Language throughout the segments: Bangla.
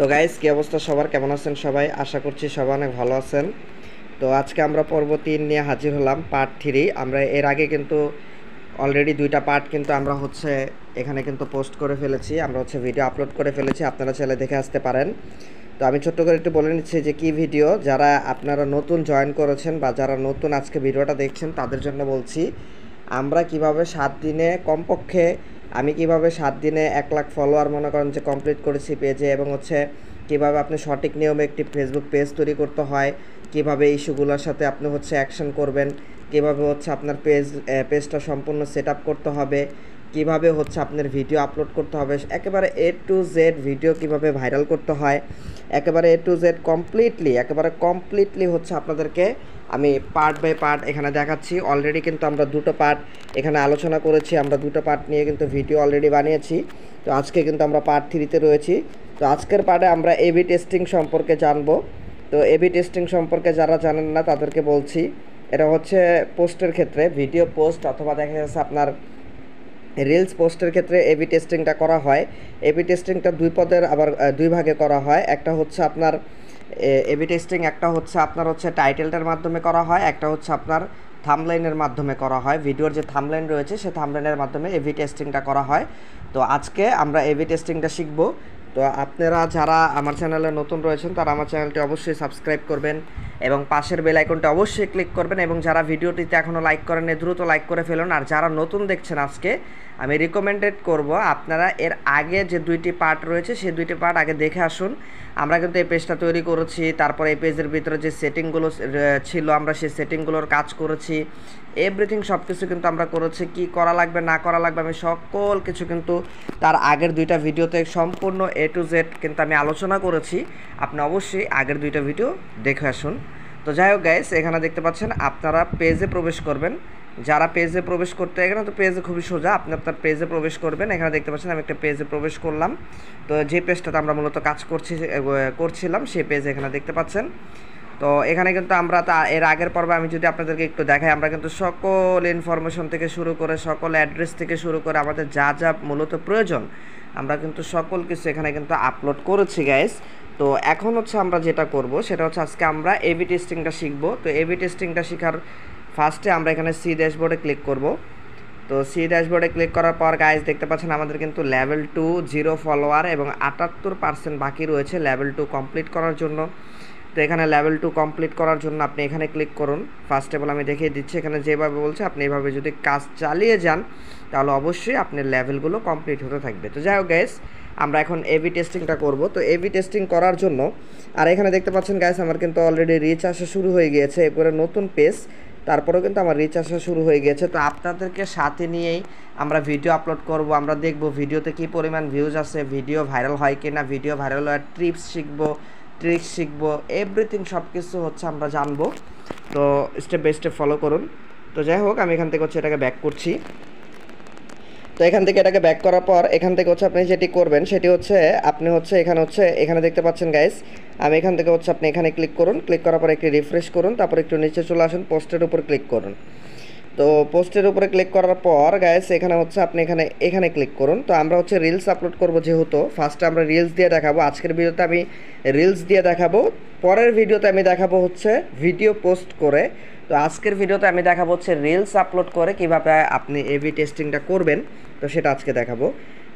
তো গাইস, কি অবস্থা সবার? কেমন আছেন সবাই? আশা করছি সবাই অনেক ভালো আছেন। তো আজকে আমরা পর্ব 3 নিয়ে হাজির হলাম, পার্ট 3। আমরা এর আগে কিন্তু অলরেডি 2টা পার্ট কিন্তু আমরা এখানে কিন্তু পোস্ট করে ফেলেছি, আমরা ভিডিও আপলোড করে ফেলেছি, আপনারা চাইলে দেখে আসতে পারেন। তো আমি ছোট্ট করে একটু বলে নিচ্ছি যে কি ভিডিও, যারা আপনারা নতুন জয়েন করেছেন বা যারা নতুন আজকে ভিডিওটা দেখছেন তাদের জন্য বলছি, আমরা কিভাবে 7 দিনে কমপক্ষে আমি কিভাবে 7 দিনে 1 লাখ ফলোয়ার মনে করেন যে কমপ্লিট করেছি পেজে, এবং কিভাবে আপনি সঠিক নিয়মে একটি ফেসবুক পেজ তৈরি করতে হয়, কিভাবে ইস্যুগুলোর সাথে আপনি অ্যাকশন করবেন, কিভাবে আপনার পেজটা সম্পূর্ণ সেট আপ করতে হবে, কিভাবে আপনার ভিডিও আপলোড করতে হবে, একেবারে এ টু জেড ভিডিও কিভাবে ভাইরাল করতে হয়, একেবারে এ টু জেড কমপ্লিটলি আপনাদেরকে আমি পার্ট বাই পার্ট এখানে দেখাচ্ছি। অলরেডি কিন্তু আমরা 2টো পার্ট এখানে আলোচনা করেছি, আমরা 2টো পার্ট নিয়ে কিন্তু ভিডিও অলরেডি বানিয়েছি। তো আজকে কিন্তু আমরা পার্ট 3-তে রয়েছি। তো আজকের পার্টে আমরা এবি টেস্টিং সম্পর্কে জানবো। তো এবি টেস্টিং সম্পর্কে যারা জানেন না তাদেরকে বলছি, এটা পোস্টের ক্ষেত্রে, ভিডিও পোস্ট অথবা দেখা যাচ্ছে আপনার রিলস পোস্টের ক্ষেত্রে এবি টেস্টিংটা করা হয়। এবি টেস্টিংটা আবার 2 ভাগে করা হয়। একটা আপনার এবি টেস্টিং, একটা আপনার টাইটেলটার মাধ্যমে করা হয়, একটা আপনার থাম্বনেইলের মাধ্যমে করা হয়। ভিডিওর যে থাম্বনেইল রয়েছে সেই থাম্বনেইলের মাধ্যমে এবি টেস্টিংটা করা হয়। তো আজকে আমরা এবি টেস্টিংটা শিখব। তো আপনারা যারা আমার চ্যানেলে নতুন রয়েছেন তারা আমার চ্যানেলটি অবশ্যই সাবস্ক্রাইব করবেন এবং পাশের বেল আইকনটা অবশ্যই ক্লিক করবেন, এবং যারা ভিডিওটিতে এখনও লাইক করেননি দ্রুত লাইক করে ফেলুন। আর যারা নতুন দেখছেন আজকে, আমি রিকমেন্ডেড করব আপনারা এর আগে যে 2টি পার্ট রয়েছে সেই 2টি পার্ট আগে দেখে আসুন। আমরা কিন্তু এই পেজটা তৈরি করেছি, তারপরে এই পেজের ভিতরে যে সেটিংগুলো ছিল আমরা সেই সেটিংগুলোর কাজ করেছি, এভরিথিং সব কিছু কিন্তু আমরা করেছি। কি করা লাগবে না করা লাগবে আমি সকল কিছু কিন্তু তার আগের 2টা ভিডিওতে সম্পূর্ণ এ টু জেড কিন্তু আমি আলোচনা করেছি। আপনি অবশ্যই আগের 2টা ভিডিও দেখে আসুন। তো যাই হোক গাইস, এখানে দেখতে পাচ্ছেন আপনারা পেজে প্রবেশ করবেন। যারা পেজে প্রবেশ করতে এখানে, তো পেজে খুবই সোজা, আপনি আপনার পেজে প্রবেশ করবেন। এখানে দেখতে পাচ্ছেন আমি একটা পেজে প্রবেশ করলাম। তো যে পেজটাতে আমরা মূলত কাজ করছিলাম সেই পেজ এখানে দেখতে পাচ্ছেন। তো এখানে কিন্তু আমরা এর আগের পর্বে আমি যদি আপনাদেরকে একটু দেখাই, আমরা কিন্তু সকল ইনফরমেশন থেকে শুরু করে সকল অ্যাড্রেস থেকে শুরু করে আমাদের যা যা মূলত প্রয়োজন আমরা কিন্তু সকল কিছু এখানে কিন্তু আপলোড করেছি গাইস। তো এখন আমরা যেটা করব সেটা আজকে আমরা এবি টেস্টিংটা শিখব। তো এবি টেস্টিংটা শেখার ফার্স্টে আমরা এখানে সি ড্যাশবোর্ডে ক্লিক করব। তো সি ড্যাশবোর্ডে ক্লিক করার পর গাইস দেখতে পাচ্ছেন আমাদের কিন্তু লেভেল 2 0 ফলোয়ার এবং 78% বাকি রয়েছে লেভেল 2 কমপ্লিট করার জন্য। তো এখানে লেভেল 2 কমপ্লিট করার জন্য আপনি এখানে ক্লিক করুন। ফার্স্ট অফ অল আমি দেখিয়ে দিচ্ছি, এখানে যেভাবে বলছে আপনি এভাবে যদি কাজ চালিয়ে যান তাহলে অবশ্যই আপনার লেভেলগুলো কমপ্লিট হতে থাকবে। তো যাই হোক গাইস, আমরা এখন এবি টেস্টিংটা করব। তো এবি টেস্টিং করার জন্য, আর এখানে দেখতে পাচ্ছেন গাইস আমার কিন্তু অলরেডি রিচ আসা শুরু হয়ে গিয়েছে, এরপরে নতুন পেজ, তারপরেও কিন্তু আমার রিচ আসা শুরু হয়ে গিয়েছে। তো আপনাদেরকে সাথে নিয়েই আমরা ভিডিও আপলোড করব। আমরা দেখব ভিডিওতে কী পরিমাণ ভিউজ আছে, ভিডিও ভাইরাল হয় কি না, ভিডিও ভাইরাল হওয়ার ট্রিক্স শিখবো, এভরিথিং সব কিছু আমরা জানবো। তো স্টেপ বাই স্টেপ ফলো করুন। তো যাই হোক, আমি এখান থেকে এটাকে ব্যাক করছি। তো এখান থেকে এটাকে ব্যাক করার পর এখান থেকে আপনি যেটি করবেন সেটি আপনি এখানে দেখতে পাচ্ছেন গাইস, আমি এখান থেকে আপনি এখানে ক্লিক করুন। ক্লিক করার পর একটু রিফ্রেশ করুন, তারপর একটু নিচে চলে আসুন, পোস্টের উপর ক্লিক করুন। তো পোস্টের উপরে ক্লিক করার পর গাইস এখানে আপনি এখানে ক্লিক করুন। তো আমরা রিলস আপলোড করব, যেহেতু ফার্স্টে আমরা রিলস দিয়ে দেখাবো। আজকের ভিডিওতে আমি রিলস দিয়ে দেখাবো, পরের ভিডিওতে আমি দেখাবো ভিডিও পোস্ট করে। তো আজকের ভিডিওতে আমি দেখাবো রিলস আপলোড করে কিভাবে আপনি এবি টেস্টিংটা করবেন। তো সেটা আজকে দেখাবো।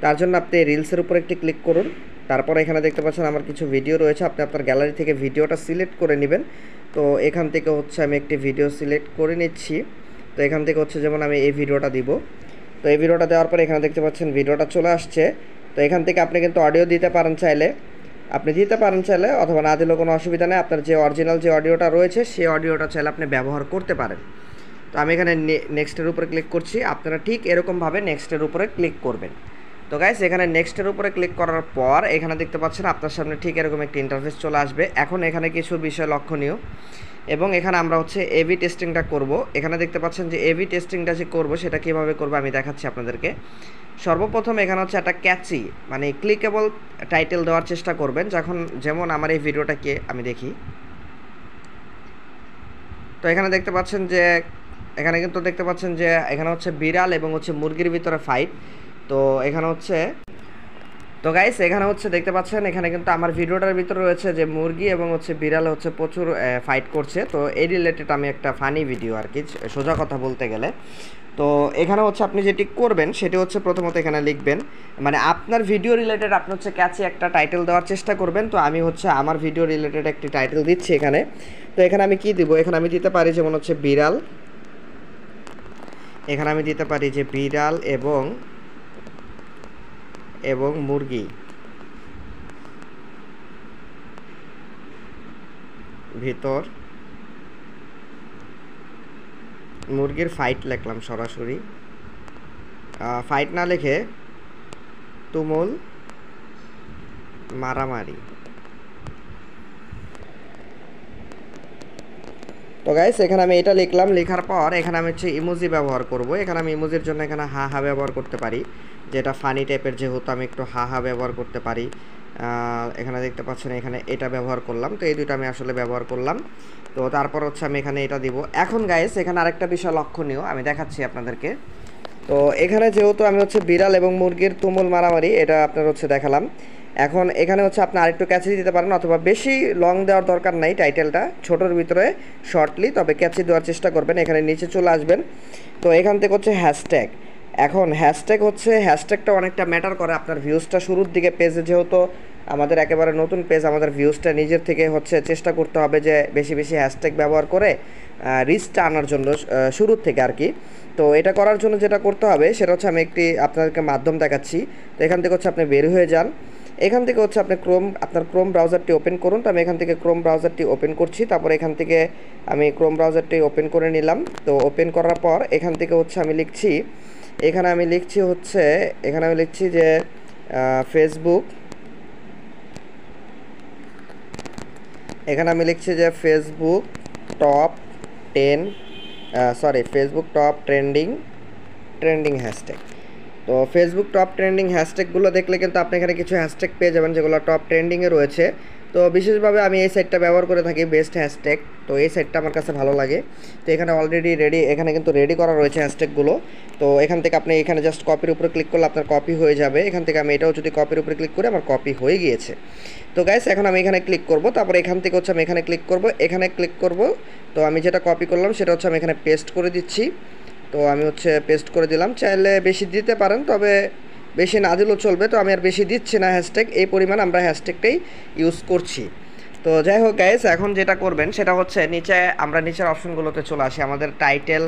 তার জন্য আপনি রিলসের উপর একটি ক্লিক করুন। তারপর এখানে দেখতে পাচ্ছেন আমার কিছু ভিডিও রয়েছে, আপনি আপনার গ্যালারি থেকে ভিডিওটা সিলেক্ট করে নেবেন। তো এখান থেকে আমি একটি ভিডিও সিলেক্ট করে নিচ্ছি। তো এখান থেকে যেমন আমি এই ভিডিওটা দিব। তো এই ভিডিওটা দেওয়ার পরে এখানে দেখতে পাচ্ছেন ভিডিওটা চলে আসছে। তো এখান থেকে আপনি কিন্তু অডিও দিতে পারেন চাইলে, অথবা না দিলেও কোনো অসুবিধা নেই। আপনার যে অরিজিনাল যে অডিওটা রয়েছে সেই অডিওটা চাইলে আপনি ব্যবহার করতে পারেন। তো আমি এখানে নেক্সটের উপরে ক্লিক করছি, আপনারা ঠিক এরকমভাবে নেক্সটের উপরে ক্লিক করবেন। তো গাইস, এখানে নেক্সটের উপরে ক্লিক করার পর এখানে দেখতে পাচ্ছেন আপনার সামনে ঠিক এরকম একটি ইন্টারফেস চলে আসবে। এখন এখানে কিছু বিষয় লক্ষণীয়, এবং এখানে আমরা এবি টেস্টিংটা করব। এখানে দেখতে পাচ্ছেন যে এবি টেস্টিংটা যে করব সেটা কীভাবে করব আমি দেখাচ্ছি আপনাদেরকে। সর্বপ্রথম এখানে একটা ক্যাচি মানে ক্লিকেবল টাইটেল দেওয়ার চেষ্টা করবেন। যেমন আমার এই ভিডিওটাকে আমি দেখি, তো এখানে দেখতে পাচ্ছেন যে এখানে বিড়াল এবং মুরগির ভিতরে ফাইট। তো এখানে তো গাইস এখানে হচ্ছে দেখতে পাচ্ছেন এখানে কিন্তু আমার ভিডিওটার ভিতরে রয়েছে যে মুরগি এবং হচ্ছে বিড়াল হচ্ছে প্রচুর ফাইট করছে। তো এই রিলেটেড আমি একটা ফানি ভিডিও আর কি, সোজা কথা বলতে গেলে। তো এখানে হচ্ছে আপনি যেটি করবেন সেটি হচ্ছে প্রথমত এখানে লিখবেন, মানে আপনার ভিডিও রিলেটেড আপনি হচ্ছে ক্যাচি একটা টাইটেল দেওয়ার চেষ্টা করবেন। তো আমি হচ্ছে আমার ভিডিও রিলেটেড একটি টাইটেল দিচ্ছি এখানে। তো এখানে আমি কি দিব, এখানে আমি দিতে পারি যেমন হচ্ছে বিড়াল, এখানে আমি দিতে পারি যে বিড়াল এবং মুরগি ভিতর মুরগির ফাইট লিখলাম সরাসরি, ফাইট না লিখে তুমুল মারামারি। তো গাইস এখানে আমি এটা লিখলাম, লেখার পর এখানে আমি হচ্ছে ইমোজি ব্যবহার করব। এখানে আমি ইমোজির জন্য এখানে হা হা ব্যবহার করতে পারি, যেটা ফানি টাইপের, যেহেতু আমি একটু হা হা ব্যবহার করতে পারি। এখানে দেখতে পাচ্ছেন এখানে এটা ব্যবহার করলাম। তো এই দুটো আমি আসলে ব্যবহার করলাম। তো তারপর হচ্ছে আমি এখানে এটা দিব। এখন গাইস এখানে আরেকটা বিষয় লক্ষণীয়, আমি দেখাচ্ছি আপনাদেরকে। তো এখানে যেহেতু আমি হচ্ছে বিড়াল এবং মুরগির তুমুল মারামারি এটা আপনার হচ্ছে দেখালাম। এখন এখানে হচ্ছে আপনি আরেকটু ক্যাচি দিতে পারেন, অথবা বেশি লং দেওয়ার দরকার নাই, টাইটেলটা ছোটোর ভিতরে শর্টলি, তবে ক্যাচি দেওয়ার চেষ্টা করবেন। এখানে নিচে চলে আসবেন। তো এখান থেকে হচ্ছে হ্যাশট্যাগ। এখন হ্যাশট্যাগ হচ্ছে, হ্যাশট্যাগটা অনেকটা ম্যাটার করে আপনার ভিউজটা শুরুর দিকে, পেজে যেহেতু আমাদের একেবারে নতুন পেজ, আমাদের ভিউজটা নিজের থেকে হচ্ছে চেষ্টা করতে হবে যে বেশি বেশি হ্যাশট্যাগ ব্যবহার করে রিচটা আনার জন্য শুরুর থেকে আর কি। তো এটা করার জন্য যেটা করতে হবে সেটা হচ্ছে আমি একটি আপনাদেরকে মাধ্যম দেখাচ্ছি। তো এখান থেকে হচ্ছে আপনি বের হয়ে যান, এখান থেকে হচ্ছে আপনি আপনার ক্রোম ব্রাউজারটি ওপেন করুন। তো আমি এখান থেকে ক্রোম ব্রাউজারটি ওপেন করছি, তারপর এখান থেকে আমি ক্রোম ব্রাউজারটি ওপেন করে নিলাম। তো ওপেন করার পর এখান থেকে হচ্ছে আমি লিখছি, এখানে আমি লিখছি যে ফেসবুক, এখানে আমি লিখছি যে ফেসবুক টপ ট্রেন্ডিং হ্যাশট্যাগ। তো ফেসবুক টপ ট্রেন্ডিং হ্যাশট্যাগুলো দেখলে কিন্তু আপনি এখানে কিছু হ্যাশট্যাগ পেয়ে যাবেন যেগুলো টপ ট্রেন্ডিংয়ে রয়েছে। তো বিশেষভাবে আমি এই সাইটটা ব্যবহার করে থাকি, বেস্ট হ্যাশট্যাগ। তো এই সাইটটা আমার কাছে ভালো লাগে। তো এখানে অলরেডি রেডি, এখানে কিন্তু রেডি করা রয়েছে হ্যাশট্যাগুলো। তো এখান থেকে আপনি এখানে জাস্ট কপির উপরে ক্লিক করলে আপনার কপি হয়ে যাবে। এখান থেকে আমি এটাও যদি কপির উপরে ক্লিক করি, আমার কপি হয়ে গিয়েছে। তো গাইস এখন আমি এখানে ক্লিক করব, তারপর এখান থেকে হচ্ছে আমি এখানে ক্লিক করব। তো আমি যেটা কপি করলাম সেটা হচ্ছে আমি এখানে পেস্ট করে দিচ্ছি। তো আমি হচ্ছে পেস্ট করে দিলাম, চাইলে বেশি দিতে পারেন, তবে বেশি না দিলেও চলবে। তো আমি আর বেশি দিচ্ছি না হ্যাশট্যাগ, এই পরিমাণ আমরা হ্যাশট্যাগটাই ইউজ করছি। তো যাই হোক গাইস, এখন যেটা করবেন সেটা হচ্ছে নিচের অপশনগুলোতে চলে আসি। আমাদের টাইটেল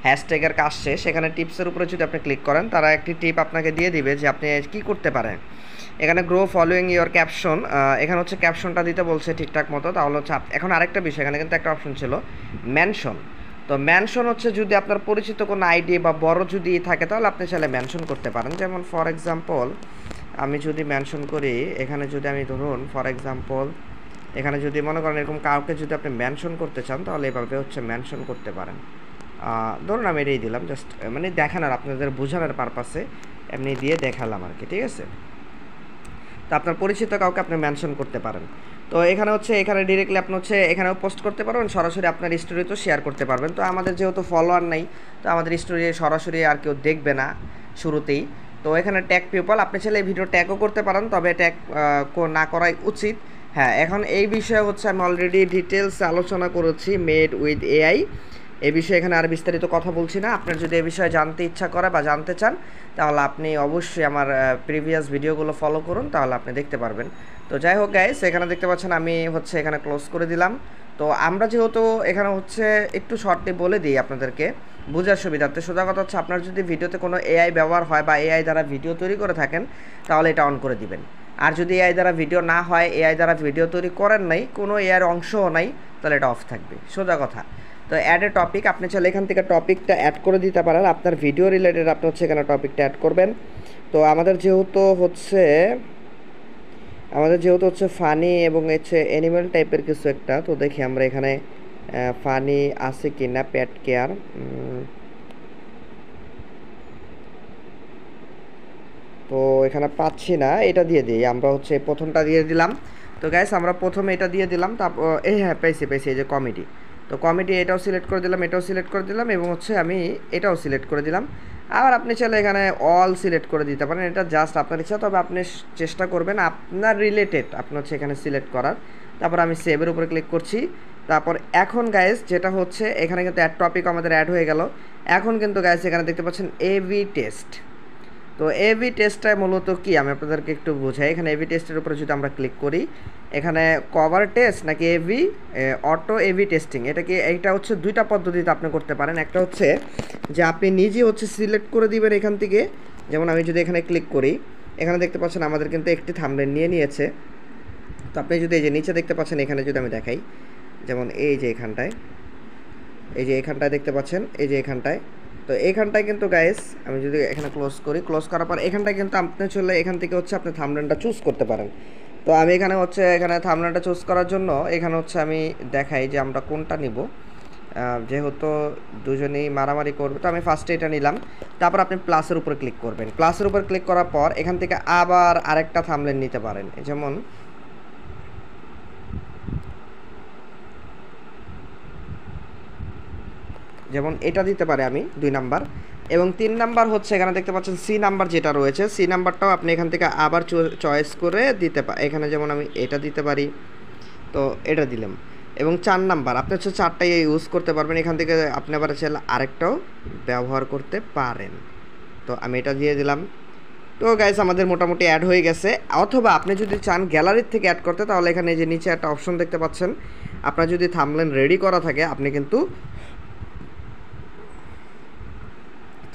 হ্যাশট্যাগের কাজ শেষ। সেখানে টিপসের উপরে যদি আপনি ক্লিক করেন, তারা একটি টিপ আপনাকে দিয়ে দিবে যে আপনি কী করতে পারেন। এখানে গ্রো ফলোয়িং ইয়োর ক্যাপশন, এখানে হচ্ছে ক্যাপশনটা দিতে বলছে ঠিকঠাক মতো। তাহলে হচ্ছে এখন আরেকটা বিষয়, এখানে কিন্তু একটা অপশন ছিল মেনশন। তো মেনশন হচ্ছে যদি আপনার পরিচিত কোনো আইডি বা বড় যদি থাকে তাহলে আপনি চাইলে মেনশন করতে পারেন। যেমন ফর এক্সাম্পল আমি যদি মেনশন করি, এখানে যদি আমি ধরুন ফর এক্সাম্পল এখানে যদি মনে করেন এরকম কাউকে যদি আপনি মেনশন করতে চান, তাহলে এভাবে হচ্ছে মেনশন করতে পারেন। ধরুন আমি এটাই দিলাম, জাস্ট মানে দেখানোর, আপনাদের বোঝানোর পারপাসে এমনি দিয়ে দেখালাম আর কি, ঠিক আছে। তো আপনার পরিচিত কাউকে আপনি মেনশন করতে পারেন। তো এখানে ডিরেক্টলি আপনি হচ্ছে এখানেও পোস্ট করতে পারবেন, সরাসরি আপনার স্টোরিতেও শেয়ার করতে পারবেন। তো আমাদের যেহেতু ফলোয়ার নেই, তো আমাদের স্টোরি সরাসরি আর কেউ দেখবে না শুরুতেই। তো এখানে ট্যাগ পিপল, আপনি চাইলে এই ভিডিও ট্যাগও করতে পারেন, তবে ট্যাগ না করাই উচিত। হ্যাঁ, এখন এই বিষয়ে হচ্ছে আমি অলরেডি ডিটেলস আলোচনা করেছি মেড উইথ এআই। এই বিষয়ে এখানে আর বিস্তারিত কথা বলছি না। আপনার যদি এই বিষয়ে জানতে ইচ্ছা করে বা জানতে চান, তাহলে আপনি অবশ্যই আমার প্রিভিয়াস ভিডিওগুলো ফলো করুন, তাহলে আপনি দেখতে পারবেন। তো যাই হোক গাইস, এখানে দেখতে পাচ্ছেন আমি হচ্ছে এখানে ক্লোজ করে দিলাম। তো আমরা যেহেতু এখানে হচ্ছে একটু শর্টলি বলে দিই আপনাদেরকে বোঝার সুবিধার্থে। সোজা কথা হচ্ছে আপনার যদি ভিডিওতে কোনো এআই ব্যবহার হয় বা এআই দ্বারা ভিডিও তৈরি করে থাকেন, তাহলে এটা অন করে দিবেন। আর যদি এআই দ্বারা ভিডিও না হয়, এআই দ্বারা ভিডিও তৈরি করেন নাই, কোনো এআইয়ের অংশও নাই, তাহলে এটা অফ থাকবে, সোজা কথা। তো অ্যাড এ টপিক, আপনি চাইলে এখান থেকে টপিকটা অ্যাড করে দিতে পারেন, আপনার ভিডিও রিলেটেড আপনি হচ্ছে এখানে টপিকটা অ্যাড করবেন। তো আমাদের যেহেতু হচ্ছে ফানি এবং হচ্ছে অ্যানিমেল টাইপের কিছু একটা, তো দেখি আমরা এখানে ফানি আছে কি না, পেট কেয়ার। তো এখানে পাচ্ছি না, এটা দিয়ে দিই আমরা, হচ্ছে প্রথমটা দিয়ে দিলাম। তো গাইস আমরা প্রথমে এটা দিয়ে দিলাম, তারপর হ্যাঁ পেয়েছি এই যে কমেডি। তো কমেডি এটাও সিলেক্ট করে দিলাম এবং হচ্ছে আমি এটাও সিলেক্ট করে দিলাম। আবার আপনি চাইলে এখানে অল সিলেক্ট করে দিতে পারেন, এটা জাস্ট আপনার ইচ্ছা। তবে আপনি চেষ্টা করবেন আপনার রিলেটেড আপনি হচ্ছে এখানে সিলেক্ট করার। তারপর আমি সেভের উপরে ক্লিক করছি। তারপর এখন গাইস যেটা হচ্ছে এখানে কিন্তু অ্যাড টপিক আমাদের অ্যাড হয়ে গেল। এখন কিন্তু গাইস এখানে দেখতে পাচ্ছেন এভি টেস্ট। তো এভি টেস্টটা মূলত কি আমি আপনাদেরকে একটু বোঝাই। এখানে এভি টেস্টের উপরে যদি আমরা ক্লিক করি, এখানে কভার টেস্ট নাকি এভি অটো এভি টেস্টিং, এইটা হচ্ছে দুইটা পদ্ধতিতে আপনি করতে পারেন। একটা হচ্ছে যে আপনি নিজে হচ্ছে সিলেক্ট করে দিবেন এখান থেকে। যেমন আমি যদি এখানে ক্লিক করি, এখানে দেখতে পাচ্ছেন আমাদের কিন্তু একটি থাম্বনেল নিয়ে নিয়েছে। তো আপনি যদি এই যে নিচে দেখতে পাচ্ছেন, এখানে যদি আমি দেখাই, যেমন এই যে এখানটায়, এই যে এখানটায় দেখতে পাচ্ছেন, এই যে এখানটায়। তো এইখানটায় কিন্তু গাইস আমি যদি এখানে ক্লোজ করি, ক্লোজ করার পর এখানটায় কিন্তু আপনি চলে এখান থেকে হচ্ছে আপনি থাম্বনেলটা চুজ করতে পারেন। তো আমি এখানে হচ্ছে এখানে থাম্বনেলটা চুজ করার জন্য এখানে হচ্ছে আমি দেখাই যে আমরা কোনটা নিব, যেহেতু দুজনেই মারামারি করবে। তো আমি ফার্স্টে এটা নিলাম। তারপর আপনি প্লাসের উপর ক্লিক করবেন। প্লাসের উপর ক্লিক করার পর এখান থেকে আবার আরেকটা থাম্বনেল নিতে পারেন, যেমন এটা দিতে পারে আমি 2 নাম্বার। এবং 3 নাম্বার হচ্ছে এখানে দেখতে পাচ্ছেন সি নাম্বার যেটা রয়েছে, সি নাম্বারটাও আপনি এখান থেকে আবার চয়েস করে দিতে পারেন। এখানে যেমন আমি এটা দিতে পারি, তো এটা দিলাম। এবং 4 নাম্বার আপনি হচ্ছে 4টাই ইউজ করতে পারবেন। এখান থেকে আপনি আবার চাইলে আরেকটাও ব্যবহার করতে পারেন। তো আমি এটা দিয়ে দিলাম। তো গাইস আমাদের মোটামুটি অ্যাড হয়ে গেছে। অথবা আপনি যদি চান গ্যালারির থেকে অ্যাড করতে, তাহলে এখানে যে নিচে একটা অপশন দেখতে পাচ্ছেন, আপনার যদি থাম্বনেল রেডি করা থাকে আপনি কিন্তু,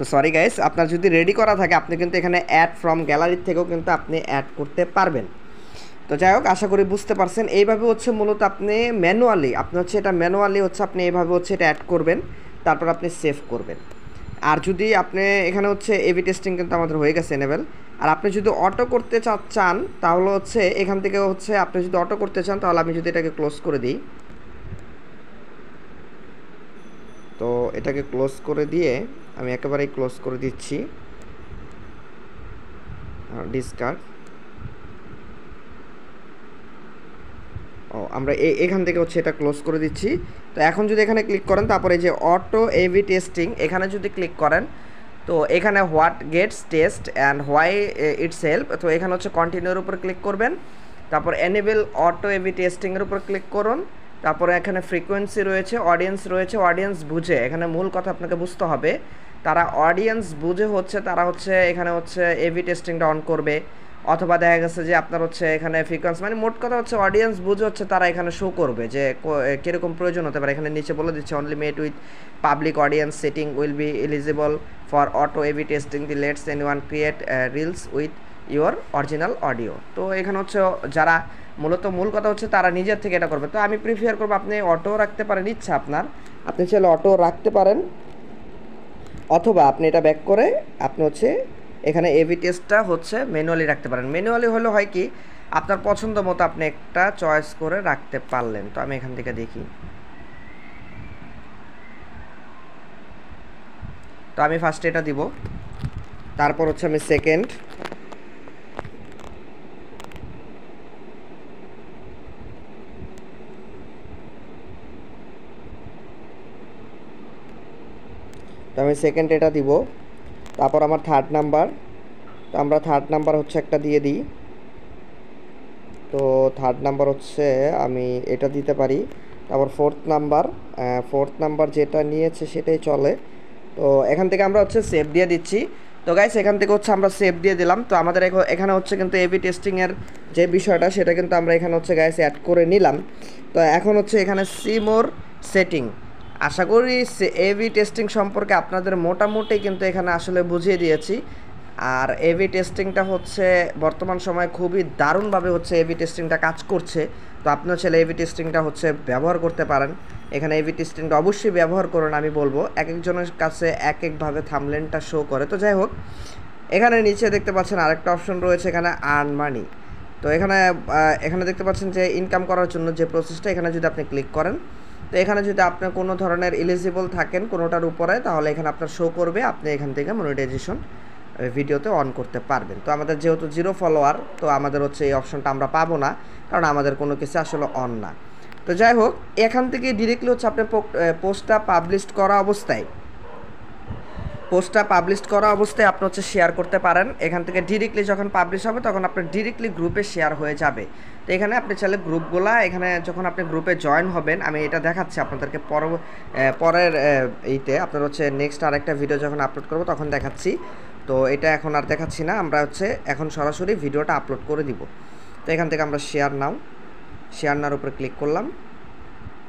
তো সরি গাইস, আপনার যদি রেডি করা থাকে আপনি কিন্তু এখানে অ্যাড ফ্রম গ্যালারির থেকেও কিন্তু আপনি অ্যাড করতে পারবেন। তো যাই হোক, আশা করি বুঝতে পারছেন। এইভাবে হচ্ছে মূলত আপনি ম্যানুয়ালি হচ্ছে আপনি এইভাবে হচ্ছে এটা অ্যাড করবেন, তারপর আপনি সেভ করবেন। আর যদি আপনি এখানে হচ্ছে এভি টেস্টিং কিন্তু আমাদের হয়ে গেছে এনেবেল। আর আপনি যদি অটো করতে চান তাহলে হচ্ছে এখান থেকে হচ্ছে আপনি যদি অটো করতে চান, তাহলে আমি যদি এটাকে ক্লোজ করে দিই, তো এটাকে ক্লোজ করে দিয়ে আমি একেবারেই ক্লোজ করে দিচ্ছি, ডিসকার্ড। আমরা এখান থেকে হচ্ছে এটা ক্লোজ করে দিচ্ছি। তো এখন যদি এখানে ক্লিক করেন, তারপরে যে অটো এভি টেস্টিং এখানে যদি ক্লিক করেন, তো এখানে what gets test and why it's help, তো এখানে হচ্ছে কন্টিনিউর উপর ক্লিক করবেন। তারপর এনেবল অটো এভি টেস্টিংয়ের উপর ক্লিক করুন। তারপরে এখানে ফ্রিকোয়েন্সি রয়েছে, অডিয়েন্স রয়েছে, অডিয়েন্স বুঝে, এখানে মূল কথা আপনাকে বুঝতে হবে, তারা অডিয়েন্স বুঝে হচ্ছে তারা হচ্ছে এখানে হচ্ছে এভি টেস্টিংটা অন করবে। অথবা দেখা গেছে যে আপনার হচ্ছে এখানে ফ্রিকোয়েন্সি, মানে মোট কথা হচ্ছে অডিয়েন্স বুঝে হচ্ছে তারা এখানে শো করবে যে কীরকম প্রয়োজন হতে পারে। এখানে নিচে বলে দিচ্ছে only made with public audience setting will be eligible for auto A B testing the lets anyone create reels with your original audio. তো এখানে হচ্ছে যারা মূল কথা হচ্ছে তারা নিজের থেকে এটা করবে। তো আমি প্রিফার করবো আপনি অটো রাখতে পারেন, ইচ্ছা আপনার, আপনি চাইলে অটো রাখতে পারেন। অথবা আপনি এটা ব্যাক করে আপনি হচ্ছে এখানে এভি টেস্টটা হচ্ছে ম্যানুয়ালি রাখতে পারেন। ম্যানুয়ালি হলে হয় কি, আপনার পছন্দ মতো আপনি একটা চয়েস করে রাখতে পারলেন। তো আমি এখান থেকে দেখি, তো আমি ফার্স্টে এটা দিব, তারপর হচ্ছে আমি সেকেন্ড, তো আমি সেকেন্ড এটা দিব। তারপর আমার থার্ড নাম্বার, তো আমরা থার্ড নাম্বার হচ্ছে একটা দিয়ে দিই। তো থার্ড নাম্বার হচ্ছে আমি এটা দিতে পারি। তারপর ফোর্থ নাম্বার যেটা নিয়েছে সেটাই চলে। তো এখান থেকে আমরা হচ্ছে সেভ দিয়ে দিচ্ছি। তো গাইস এখান থেকে হচ্ছে আমরা সেভ দিয়ে দিলাম। তো আমাদের এখানে হচ্ছে কিন্তু এভি টেস্টিংয়ের যে বিষয়টা সেটা কিন্তু আমরা এখানে হচ্ছে গাইস অ্যাড করে নিলাম। তো এখন হচ্ছে এখানে সি মোর সেটিং, আশা করি এভি টেস্টিং সম্পর্কে আপনাদের মোটামুটি কিন্তু এখানে আসলে বুঝিয়ে দিয়েছি। আর এভি টেস্টিংটা হচ্ছে বর্তমান সময়ে খুবই দারুণভাবে হচ্ছে এভি টেস্টিংটা কাজ করছে। তো আপনার ছেলে এভি টেস্টিংটা হচ্ছে ব্যবহার করতে পারেন। এখানে এভি টেস্টিংটা অবশ্যই ব্যবহার করুন, আমি বলবো এক একজনের কাছে এক একভাবে থাম্বনেলটা শো করে। তো যাই হোক, এখানে নিচে দেখতে পাচ্ছেন আরেকটা অপশন রয়েছে, এখানে আর্ন মানি। তো এখানে দেখতে পাচ্ছেন যে ইনকাম করার জন্য যে প্রসেসটা, এখানে যদি আপনি ক্লিক করেন, তো এখানে যদি আপনি কোনো ধরনের এলিজিবল থাকেন কোনোটার উপরে, তাহলে এখানে আপনার শো করবে, আপনি এখান থেকে মনিটাইজেশন ভিডিওতে অন করতে পারবেন। তো আমাদের যেহেতু 0 ফলোয়ার, তো আমাদের হচ্ছে এই অপশনটা আমরা পাবো না, কারণ আমাদের কোনো কিছু আসলে অন না। তো যাই হোক, এখান থেকে ডিরেক্টলি হচ্ছে আপনি পোস্টটা পাবলিশ করা অবস্থায় পোস্টটা পাবলিশ করা অবস্থায় আপনি হচ্ছে শেয়ার করতে পারেন। এখান থেকে ডিরেক্টলি যখন পাবলিশ হবে তখন আপনার ডিরেক্টলি গ্রুপে শেয়ার হয়ে যাবে। তো এখানে আপনি চাইলে গ্রুপগুলা এখানে যখন আপনি গ্রুপে জয়েন হবেন, আমি এটা দেখাচ্ছি আপনাদেরকে পরের এইতে আপনার হচ্ছে নেক্সট আরেকটা ভিডিও যখন আপলোড করব তখন দেখাচ্ছি। তো এটা এখন আর দেখাচ্ছি না, আমরা হচ্ছে এখন সরাসরি ভিডিওটা আপলোড করে দিব। তো এখান থেকে আমরা শেয়ার নাওর উপরে ক্লিক করলাম।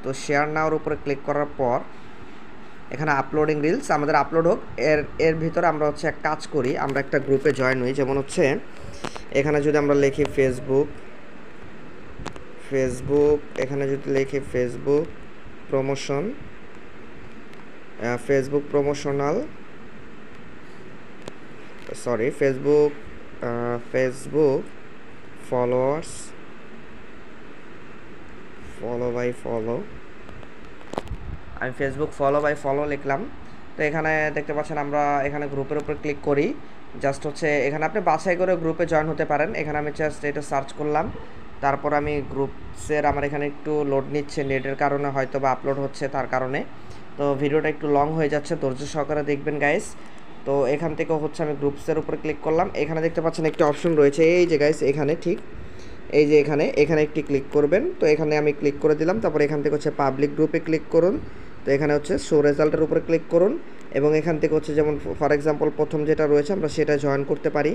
তো শেয়ার নাওর উপরে ক্লিক করার পর এখানে আপলোডিং রিলস আমাদের আপলোড হোক, এর ভিতরে আমরা হচ্ছে এক কাজ করি, আমরা একটা গ্রুপে জয়েন হই। যেমন হচ্ছে এখানে যদি আমরা লিখি ফেসবুক, এখানে যদি লিখি ফেসবুক প্রমোশনাল ফেসবুক ফলোয়ার্স আমি ফেসবুক ফলো লিখলাম। তো এখানে দেখতে পাচ্ছেন আমরা এখানে গ্রুপের উপর ক্লিক করি। জাস্ট হচ্ছে এখানে আপনি বাছাই করে গ্রুপে জয়েন হতে পারেন। এখানে আমি জাস্ট এটা সার্চ করলাম, তারপর আমি গ্রুপসের আমার এখানে একটু লোড নিচ্ছে, নেটের কারণে হয়তো বা আপলোড হচ্ছে তার কারণে। তো ভিডিওটা একটু লং হয়ে যাচ্ছে, ধৈর্য সহকারে দেখবেন গাইস। তো এখান থেকে হচ্ছে আমি গ্রুপসের উপরে ক্লিক করলাম। এখানে দেখতে পাচ্ছেন একটি অপশন রয়েছে, এই যে গাইস এখানে ঠিক এই যে এখানে একটি ক্লিক করবেন। তো এখানে আমি ক্লিক করে দিলাম। তারপর এখান থেকে হচ্ছে পাবলিক গ্রুপে ক্লিক করুন। তো এখানে হচ্ছে শো রেজাল্টের উপরে ক্লিক করুন এবং এখান থেকে হচ্ছে যেমন ফর এক্সাম্পল প্রথম যেটা রয়েছে আমরা সেটা জয়েন করতে পারি।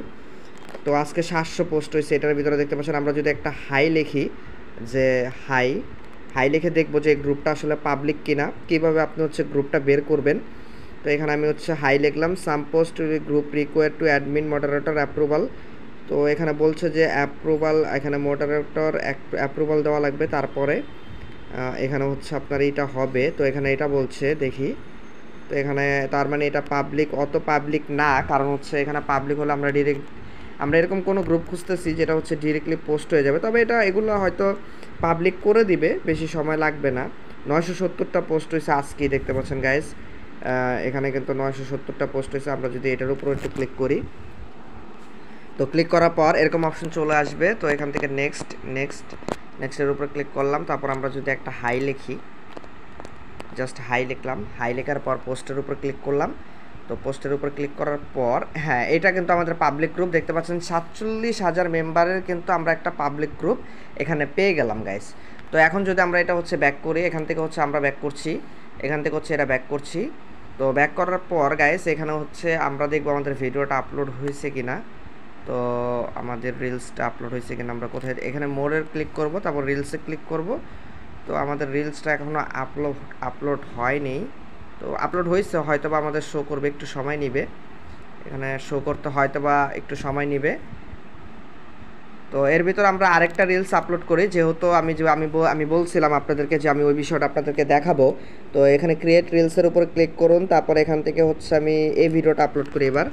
তো আজকে 700 পোস্ট হয়েছে, এটার ভিতরে দেখতে পাচ্ছেন আমরা যদি একটা হাই লিখি, যে হাই লিখে দেখবো যে গ্রুপটা আসলে পাবলিক কিনা, কীভাবে আপনি হচ্ছে গ্রুপটা বের করবেন। তো এখানে আমি হচ্ছে হাই লিখলাম, some post group require to admin moderator approval. তো এখানে বলছে যে অ্যাপ্রুভাল, এখানে মডারেটর অ্যাপ্রুভাল দেওয়া লাগবে, তারপরে এখানে হচ্ছে আপনার এইটা হবে। তো এখানে এটা বলছে দেখি, তো এখানে তার মানে এটা পাবলিক, অত পাবলিক না, কারণ হচ্ছে এখানে পাবলিক হলে আমরা এরকম কোনো গ্রুপ খুঁজতেছি যেটা হচ্ছে ডিরেক্টলি পোস্ট হয়ে যাবে। তবে এগুলো হয়তো পাবলিক করে দিবে, বেশি সময় লাগবে না। 970টা পোস্ট হয়েছে আজকেই, দেখতে পাচ্ছেন গাইজ এখানে কিন্তু 970টা পোস্ট হয়েছে। আমরা যদি এটার উপর একটু ক্লিক করি, তো ক্লিক করার পর এরকম অপশন চলে আসবে। তো এখান থেকে নেক্সটের উপর ক্লিক করলাম। তারপর আমরা যদি একটা হাই লিখি, জাস্ট হাই লিখলাম, হাই লেখার পর পোস্টের উপর ক্লিক করলাম। তো পোস্টের উপর ক্লিক করার পর হ্যাঁ, এটা কিন্তু আমাদের পাবলিক গ্রুপ, দেখতে পাচ্ছেন 47,000 মেম্বারের কিন্তু আমরা একটা পাবলিক গ্রুপ এখানে পেয়ে গেলাম গাইস। তো এখন যদি আমরা এটা হচ্ছে ব্যাক করি, এখান থেকে হচ্ছে আমরা ব্যাক করছি, এখান থেকে হচ্ছে এটা ব্যাক করছি। তো ব্যাক করার পর গাইস এখানে হচ্ছে আমরা দেখবো আমাদের ভিডিওটা আপলোড হয়েছে কিনা। তো আমাদের রিলসটা আপলোড হয়েছে কিনা আমরা কোথায়, এখানে মোরের ক্লিক করব, তারপর রিলসে ক্লিক করব। তো আমাদের রিলসটা এখনও আপলোড হয়নি। তো আপলোড হয়েছে, হয়তো বা আমাদের শো করবে, একটু সময় নেবে, এখানে শো করতে হয়তো বা একটু সময় নেবে। তো এর ভিতর আমরা আরেকটা রিলস আপলোড করি, যেহেতু আমি বলছিলাম আপনাদেরকে যে আমি ওই বিষয়টা আপনাদেরকে দেখাবো। তো এখানে ক্রিয়েট রিলসের উপর ক্লিক করুন, তারপর এখান থেকে হচ্ছে আমি এই ভিডিওটা আপলোড করি এবার।